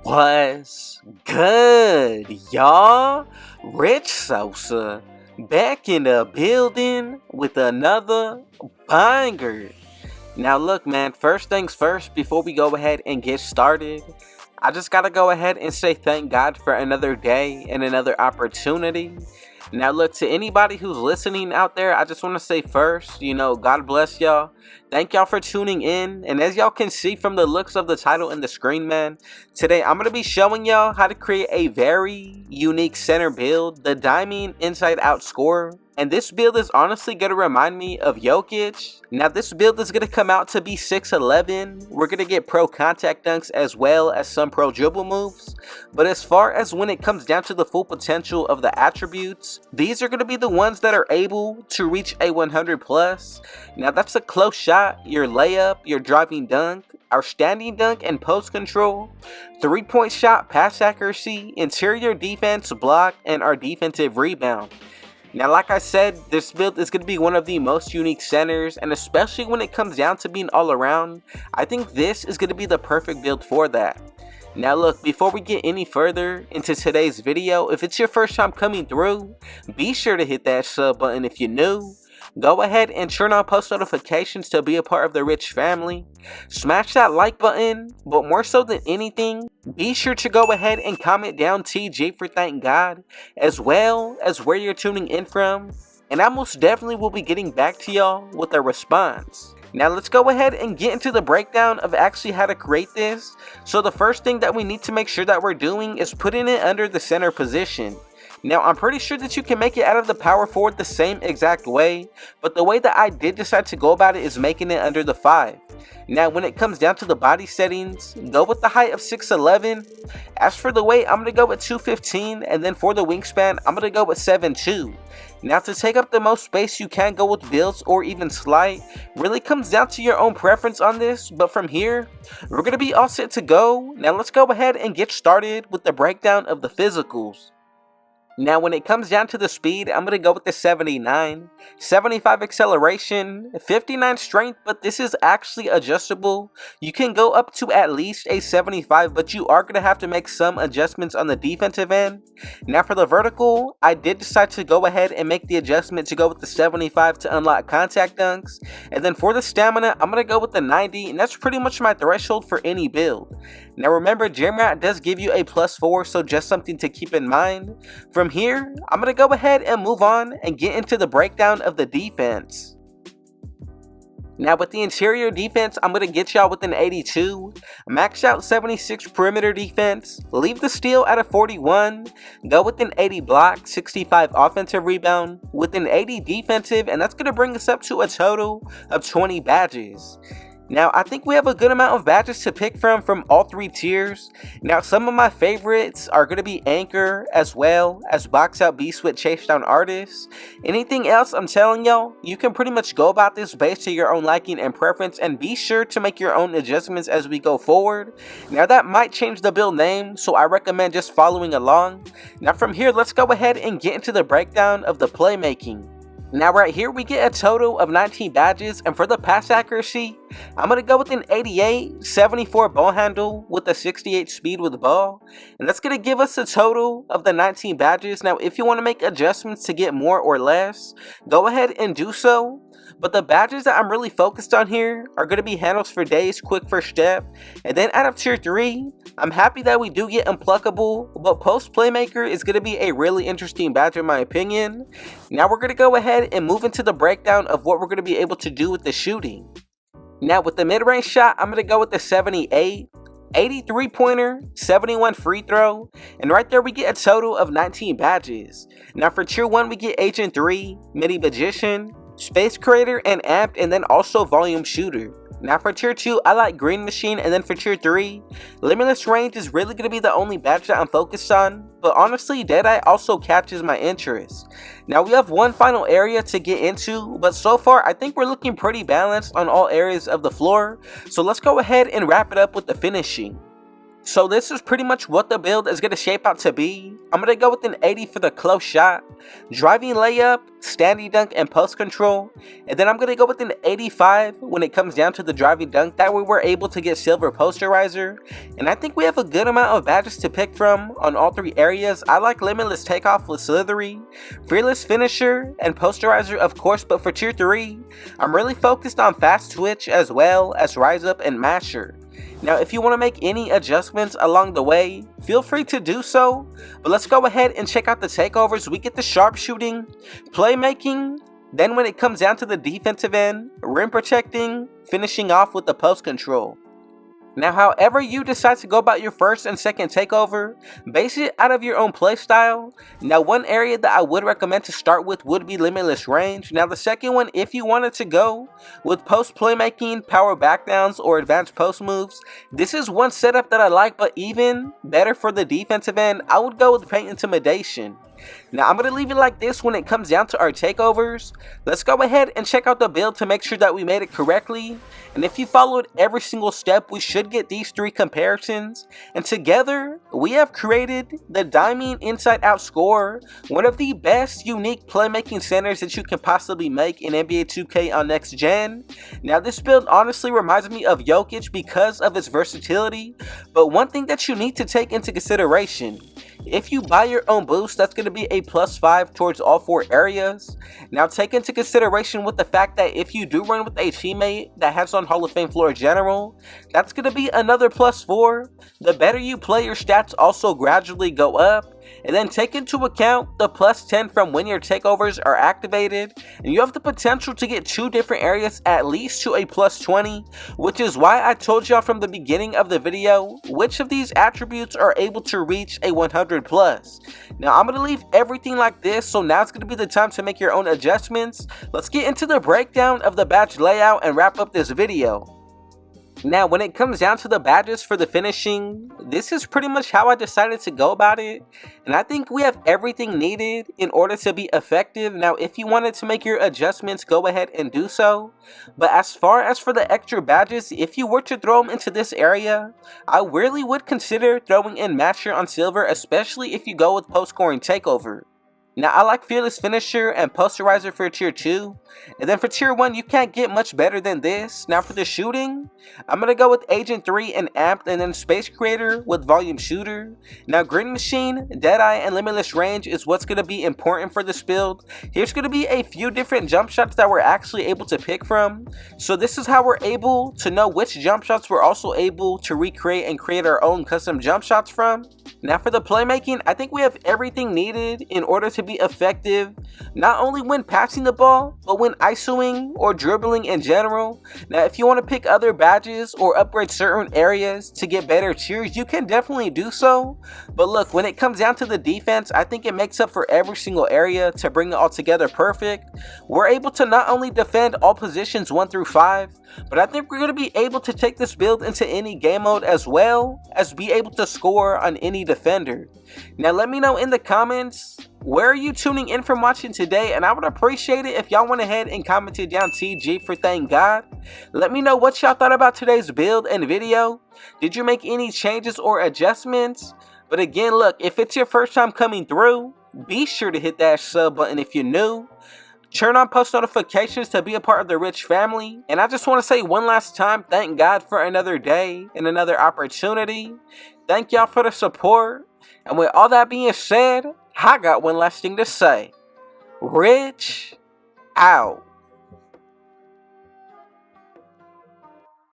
What's good, y'all? Rich Sosa back in the building with another banger. Now look, man, first things first, before we go ahead and get started, I just gotta go ahead and say thank God for another day and another opportunity. Now look, to anybody who's listening out there, I just want to say first, God bless y'all. Thank y'all for tuning in. And as y'all can see from the looks of the title and the screen, man, today I'm going to be showing y'all how to create a very unique center build, the Diamond Inside Out Scorer. And this build is honestly going to remind me of Jokic. Now this build is going to come out to be 6'11". We're going to get pro contact dunks as well as some pro dribble moves. But as far as when it comes down to the full potential of the attributes, these are going to be the ones that are able to reach a 100 plus. Now that's a close shot, your layup, your driving dunk, our standing dunk and post control, 3-point shot, pass accuracy, interior defense, block, and our defensive rebound. Now, like I said, this build is going to be one of the most unique centers, and especially when it comes down to being all around, I think this is going to be the perfect build for that. Now look, before we get any further into today's video, if it's your first time coming through, be sure to hit that sub button if you're new. Go ahead and turn on post notifications to be a part of the Rich family. Smash that like button, but more so than anything, be sure to go ahead and comment down TG for thank God, as well as where you're tuning in from, and I most definitely will be getting back to y'all with a response. Now let's go ahead and get into the breakdown of actually how to create this. So the first thing that we need to make sure that we're doing is putting it under the center position. Now, I'm pretty sure that you can make it out of the power forward the same exact way, but the way that I did decide to go about it is making it under the 5. Now, when it comes down to the body settings, go with the height of 6'11". As for the weight, I'm going to go with 215, and then for the wingspan, I'm going to go with 7'2". Now, to take up the most space, you can go with builds or even slight. Really comes down to your own preference on this, but from here, we're going to be all set to go. Now, let's go ahead and get started with the breakdown of the physicals. Now, when it comes down to the speed, I'm going to go with the 79, 75 acceleration, 59 strength, but this is actually adjustable. You can go up to at least a 75, but you are going to have to make some adjustments on the defensive end. Now, for the vertical, I did decide to go ahead and make the adjustment to go with the 75 to unlock contact dunks. And then for the stamina, I'm going to go with the 90, and that's pretty much my threshold for any build. Now, remember, Jamrat does give you a +4, so just something to keep in mind. From here, I'm going to go ahead and move on and get into the breakdown of the defense. Now with the interior defense, I'm going to get y'all with an 82, max out 76 perimeter defense, leave the steal at a 41, go with an 80 block, 65 offensive rebound, with an 80 defensive, and that's going to bring us up to a total of 20 badges. Now, I think we have a good amount of badges to pick from all 3 tiers. Now, some of my favorites are going to be Anchor, as well as Box Out Beast with Chase Down Artists. Anything else, I'm telling y'all, you can pretty much go about this based to your own liking and preference, and be sure to make your own adjustments as we go forward. Now, that might change the build name, so I recommend just following along. Now, from here, let's go ahead and get into the breakdown of the playmaking. Now right here we get a total of 19 badges, and for the pass accuracy, I'm going to go with an 88, 74 ball handle with a 68 speed with the ball, and that's going to give us a total of the 19 badges. Now if you want to make adjustments to get more or less, go ahead and do so. But the badges that I'm really focused on here are going to be handles for days, quick first step, and then out of tier 3, I'm happy that we do get unpluckable, but post playmaker is going to be a really interesting badge in my opinion. Now we're going to go ahead and move into the breakdown of what we're going to be able to do with the shooting. Now with the mid-range shot, I'm going to go with the 78, 83 pointer, 71 free throw, and right there we get a total of 19 badges. Now for tier 1 we get Agent 3, Mini Magician, Space Creator, and Amped, and then also Volume Shooter. Now for tier 2, I like Green Machine, and then for tier 3, Limitless Range is really going to be the only badge that I'm focused on, but honestly, Deadeye also catches my interest. Now we have one final area to get into, but so far I think we're looking pretty balanced on all areas of the floor, so let's go ahead and wrap it up with the finishing. So this is pretty much what the build is going to shape out to be. I'm going to go with an 80 for the close shot, driving layup, standing dunk, and post control. And then I'm going to go with an 85 when it comes down to the driving dunk. That way we're able to get silver posterizer. And I think we have a good amount of badges to pick from on all three areas. I like limitless takeoff with slithery, fearless finisher, and posterizer of course. But for tier 3, I'm really focused on fast twitch as well as rise up and masher. Now if you want to make any adjustments along the way, feel free to do so, but let's go ahead and check out the takeovers. We get the sharpshooting, playmaking, then when it comes down to the defensive end, rim protecting, finishing off with the post control. Now however you decide to go about your first and second takeover, base it out of your own playstyle. Now one area that I would recommend to start with would be limitless range. Now the second one, if you wanted to go with post playmaking, power backdowns, or advanced post moves, this is one setup that I like, but even better for the defensive end, I would go with paint intimidation. Now I'm going to leave it like this when it comes down to our takeovers. Let's go ahead and check out the build to make sure that we made it correctly. And if you followed every single step, we should get these three comparisons. And together, we have created the Diamond Inside Out Scorer, one of the best unique playmaking centers that you can possibly make in NBA 2K on next gen. Now this build honestly reminds me of Jokic because of its versatility. But one thing that you need to take into consideration, if you buy your own boost, that's going to be a +5 towards all 4 areas. Now take into consideration with the fact that if you do run with a teammate that has on Hall of Fame floor general, that's going to be another +4. The better you play, your stats also gradually go up. And then take into account the +10 from when your takeovers are activated, and you have the potential to get 2 different areas at least to a +20, which is why I told y'all from the beginning of the video which of these attributes are able to reach a 100+. Now I'm going to leave everything like this, so now it's going to be the time to make your own adjustments. Let's get into the breakdown of the badge layout and wrap up this video. Now when it comes down to the badges for the finishing, this is pretty much how I decided to go about it, and I think we have everything needed in order to be effective. Now if you wanted to make your adjustments, go ahead and do so, but as far as for the extra badges, if you were to throw them into this area, I really would consider throwing in Masher on silver, especially if you go with post scoring takeover. Now I like Fearless Finisher and Posterizer for tier 2, and then for tier 1 you can't get much better than this. Now for the shooting, I'm going to go with Agent 3 and Amped, and then Space Creator with Volume Shooter. Now Green Machine, Deadeye, and Limitless Range is what's going to be important for this build. Here's going to be a few different jump shots that we're actually able to pick from. So this is how we're able to know which jump shots we're also able to recreate and create our own custom jump shots from. Now for the playmaking, I think we have everything needed in order to be effective, not only when passing the ball, but when isoing or dribbling in general. Now if you want to pick other badges or upgrade certain areas to get better tiers, you can definitely do so. But look, when it comes down to the defense, I think it makes up for every single area to bring it all together perfect. We're able to not only defend all positions 1 through 5, but I think we're going to be able to take this build into any game mode as well as be able to score on any defender. Now let me know in the comments, where are you tuning in from watching today, and I would appreciate it if y'all went ahead and commented down TG for thank God. Let me know what y'all thought about today's build and video. Did you make any changes or adjustments? But again, look, if it's your first time coming through, be sure to hit that sub button if you're new. Turn on post notifications to be a part of the Rich family. And I just want to say one last time, thank God for another day and another opportunity. Thank y'all for the support. And with all that being said, I got one last thing to say. Rich out.